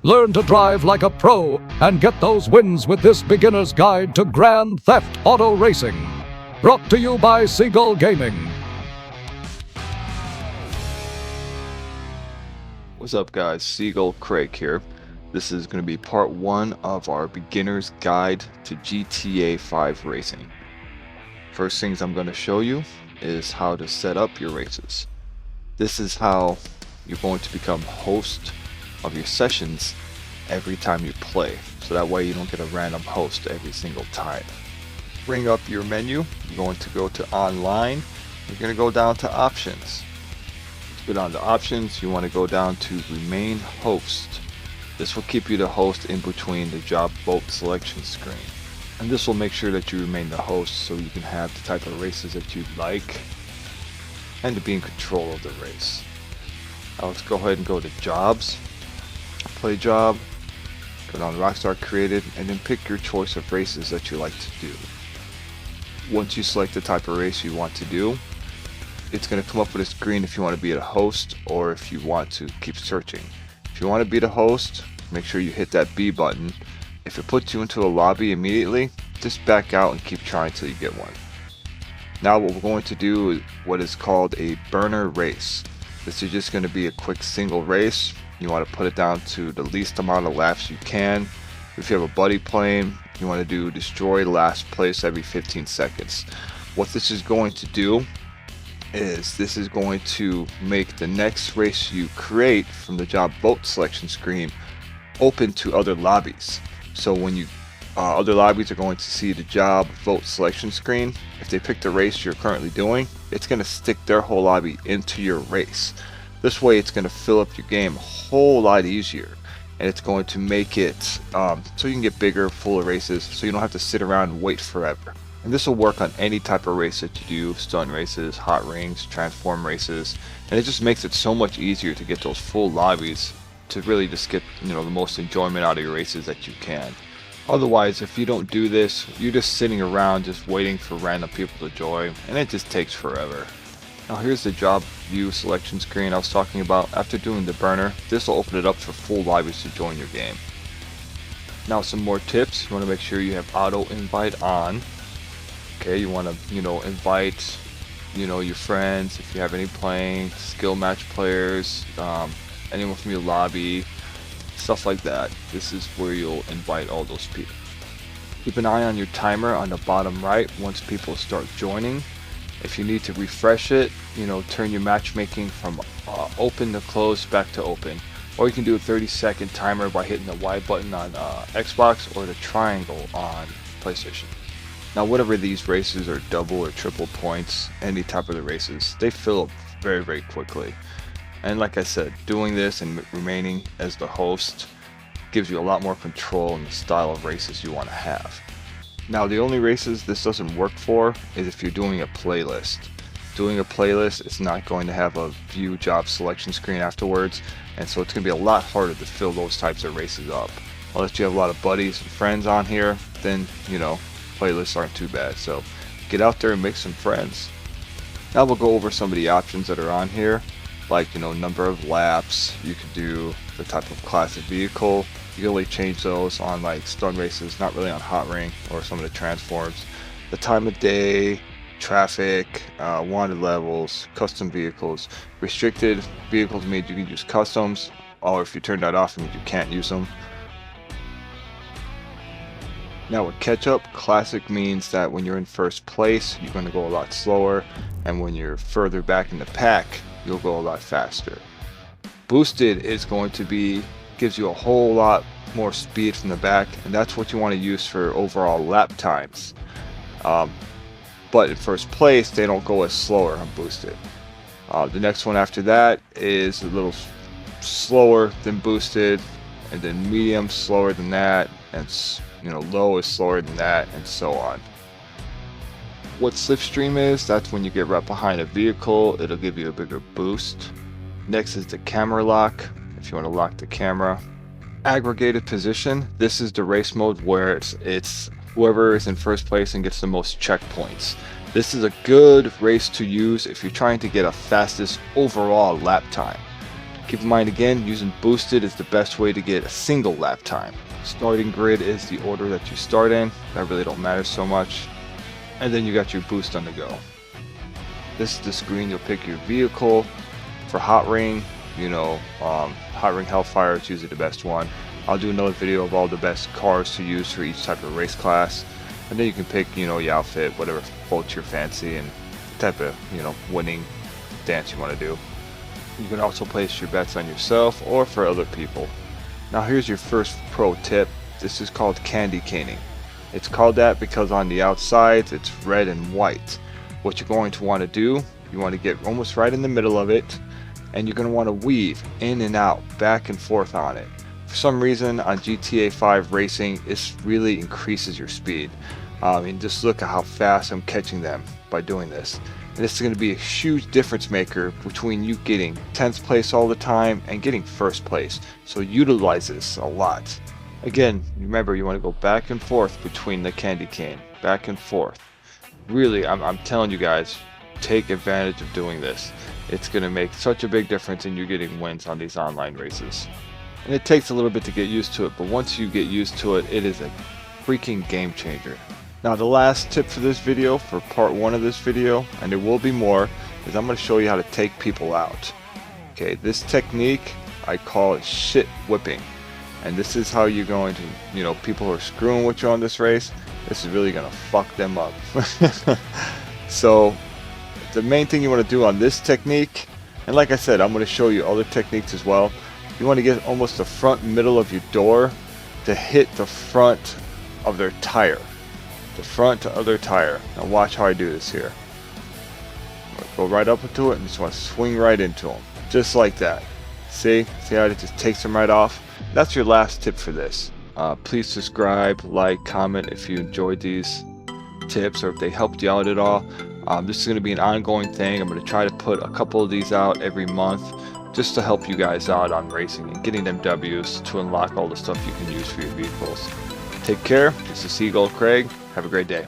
Learn to drive like a pro and get those wins with this beginner's guide to Grand Theft Auto Racing. Brought to you by Seagull Gaming. What's up guys, SeagullCraig here. This is going to be part 1 of our beginner's guide to GTA5 racing. First things I'm going to show you is how to set up your races. This is how you're going to become host of your sessions every time you play, so that way you don't get a random host every single time. Bring up your menu, you're going to go to online, you're going to go down to options. To go down to options, you want to go down to remain host. This will keep you the host in between the job boat selection screen, and this will make sure that you remain the host so you can have the type of races that you like and to be in control of the race. Now let's go ahead and go to jobs, play job, go down to Rockstar Created, and then pick your choice of races that you like to do. Once you select the type of race you want to do, it's going to come up with a screen if you want to be the host or if you want to keep searching. If you want to be the host, make sure you hit that B button. If it puts you into a lobby immediately, just back out and keep trying till you get one. Now what we're going to do is what is called a burner race. This is just going to be a quick single race. You want to put it down to the least amount of laps you can. If you have a buddy playing, you want to do destroy last place every 15 seconds. What this is going to do is this is going to make the next race you create from the job boat selection screen open to other lobbies. So when you other lobbies are going to see the job vote selection screen. If they pick the race you're currently doing, it's going to stick their whole lobby into your race. This way it's going to fill up your game a whole lot easier, and it's going to make it so you can get bigger, fuller races, so you don't have to sit around and wait forever. And this will work on any type of race that you do, stunt races, hot rings, transform races, and it just makes it so much easier to get those full lobbies to really just get the most enjoyment out of your races that you can. Otherwise, if you don't do this, you're just sitting around just waiting for random people to join, and it just takes forever. Now here's the job view selection screen I was talking about. After doing the burner, this will open it up for full lobbies to join your game. Now some more tips. You want to make sure you have auto invite on. Okay, you want to invite your friends if you have any playing, skill match players, anyone from your lobby, stuff like that. This is where you'll invite all those people. Keep an eye on your timer on the bottom right once people start joining. If you need to refresh it, turn your matchmaking from open to close back to open. Or you can do a 30-second timer by hitting the Y button on Xbox or the triangle on PlayStation. Now whatever these races are, double or triple points, any type of the races, they fill up very, very quickly. And like I said, doing this and remaining as the host gives you a lot more control in the style of races you want to have. Now the only races this doesn't work for is if you're doing a playlist. Doing a playlist, it's not going to have a view job selection screen afterwards, and so it's going to be a lot harder to fill those types of races up. Unless you have a lot of buddies and friends on here, then playlists aren't too bad. So get out there and make some friends. Now we'll go over some of the options that are on here, like number of laps. You could do the type of classic vehicle. You can only change those on like stunt races, not really on hot ring or some of the transforms. The time of day, traffic, wanted levels, custom vehicles. Restricted vehicles means you can use customs, or if you turn that off, it means you can't use them. Now with catch-up, classic means that when you're in first place, you're going to go a lot slower, and when you're further back in the pack, you'll go a lot faster. Boosted is going to be, gives you a whole lot more speed from the back, and that's what you want to use for overall lap times. But in first place, they don't go as slower on boosted. The next one after that is a little slower than boosted, and then medium slower than that, and low is slower than that, and so on. What slipstream is, that's when you get right behind a vehicle, it'll give you a bigger boost. Next is the camera lock, if you want to lock the camera. Aggregated position, this is the race mode where it's whoever is in first place and gets the most checkpoints. This is a good race to use if you're trying to get a fastest overall lap time. Keep in mind again, using boosted is the best way to get a single lap time. Starting grid is the order that you start in. That really don't matter so much. And then you got your boost on the go. This is the screen you'll pick your vehicle. For hot ring, hot ring Hellfire is usually the best one. I'll do another video of all the best cars to use for each type of race class. And then you can pick, your outfit, whatever floats your fancy and the type of, winning dance you want to do. You can also place your bets on yourself or for other people. Now here's your first pro tip. This is called candy caning. It's called that because on the outside it's red and white. What you're going to want to do, you want to get almost right in the middle of it, and you're going to want to weave in and out, back and forth on it. For some reason on GTA 5 racing, it really increases your speed. Just look at how fast I'm catching them by doing this. And this is going to be a huge difference maker between you getting 10th place all the time and getting first place. So utilize this a lot. Again, remember you want to go back and forth between the candy cane, back and forth. Really, I'm telling you guys, take advantage of doing this. It's going to make such a big difference in you getting wins on these online races. And it takes a little bit to get used to it, but once you get used to it, it is a freaking game changer. Now the last tip for this video, for part 1 of this video, and there will be more, is I'm going to show you how to take people out. Okay, this technique, I call it shit whipping. And this is how you're going to, people who are screwing with you on this race, this is really going to fuck them up. So the main thing you want to do on this technique, and like I said, I'm going to show you other techniques as well. You want to get almost the front middle of your door to hit the front of their tire. The front of their tire. Now watch how I do this here. Go right up into it and just want to swing right into them. Just like that. See how it just takes them right off? That's your last tip for this. Please subscribe, like, comment if you enjoyed these tips or if they helped you out at all. This is going to be an ongoing thing. I'm going to try to put a couple of these out every month just to help you guys out on racing and getting them W's to unlock all the stuff you can use for your vehicles. Take care. This is SeagullCraig. Have a great day.